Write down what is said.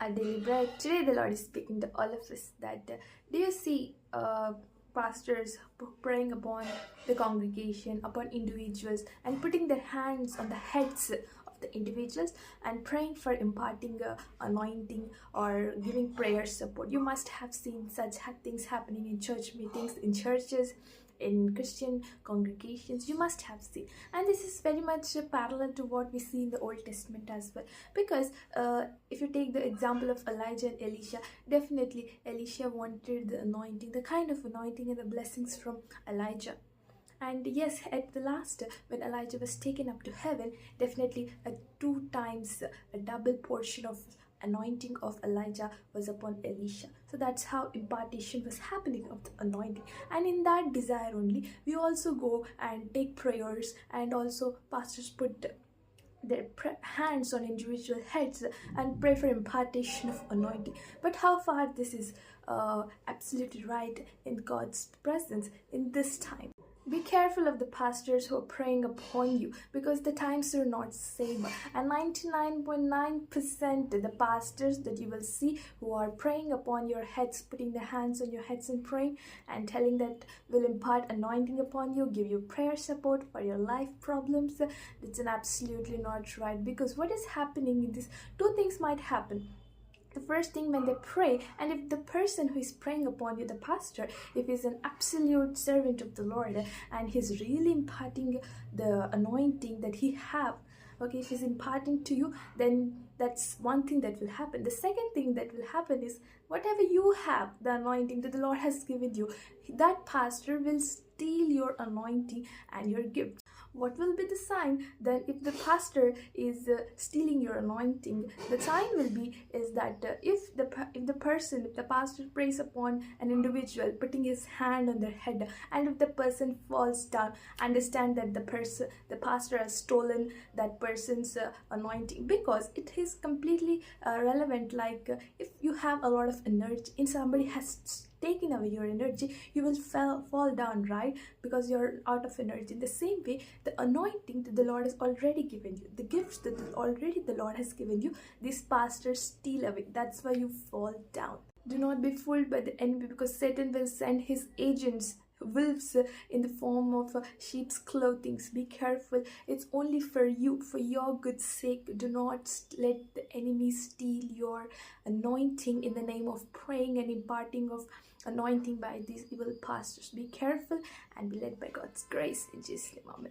Our daily bread. Today, the Lord is speaking to all of us that do you see pastors praying upon the congregation, upon individuals, and putting their hands on the heads of the individuals and praying for imparting anointing or giving prayer support? You must have seen such things happening in church meetings, in churches, in Christian congregations. You must have seen, and this is very much parallel to what we see in the Old Testament as well. Because if you take the example of Elijah and Elisha, definitely Elisha wanted the anointing, the kind of anointing and the blessings from Elijah. And yes, at the last, when Elijah was taken up to heaven, definitely a two times a double portion of anointing of Elijah was upon Elisha. So that's how impartation was happening of the anointing. And in that desire only, we also go and take prayers, and also pastors put their hands on individual heads and pray for impartation of anointing. But how far this is absolutely right in God's presence in this time? Be careful of the pastors who are praying upon you, because the times are not same. And 99.9% the pastors that you will see who are praying upon your heads, putting their hands on your heads and praying and telling that will impart anointing upon you, give you prayer support for your life problems, that's an absolutely not right. Because what is happening in this, two things might happen. The first thing, when they pray, and if the person who is praying upon you, the pastor, if he's an absolute servant of the Lord and he's really imparting the anointing that he have, okay, if he's imparting to you, then that's one thing that will happen. The second thing that will happen is, whatever you have, the anointing that the Lord has given you, that pastor will steal your anointing and your gift. What will be the sign? Then if the pastor is stealing your anointing, the sign will be is that if the pastor prays upon an individual, putting his hand on their head, and if the person falls down, understand that the pastor has stolen that person's anointing, because it is completely relevant. Like if you have a lot of energy and somebody has taken away your energy, you will fall down, right? Because you're out of energy. In the same way, the anointing that the Lord has already given you, the gifts that already the Lord has given you, these pastors steal away. That's why you fall down. Do not be fooled by the enemy, because Satan will send his agents, wolves, in the form of sheep's clothing. Be careful. It's only for you, for your good sake. Do not let the enemy steal your anointing in the name of praying and imparting of anointing by these evil pastors. Be careful and be led by God's grace in Jesus' name. Amen.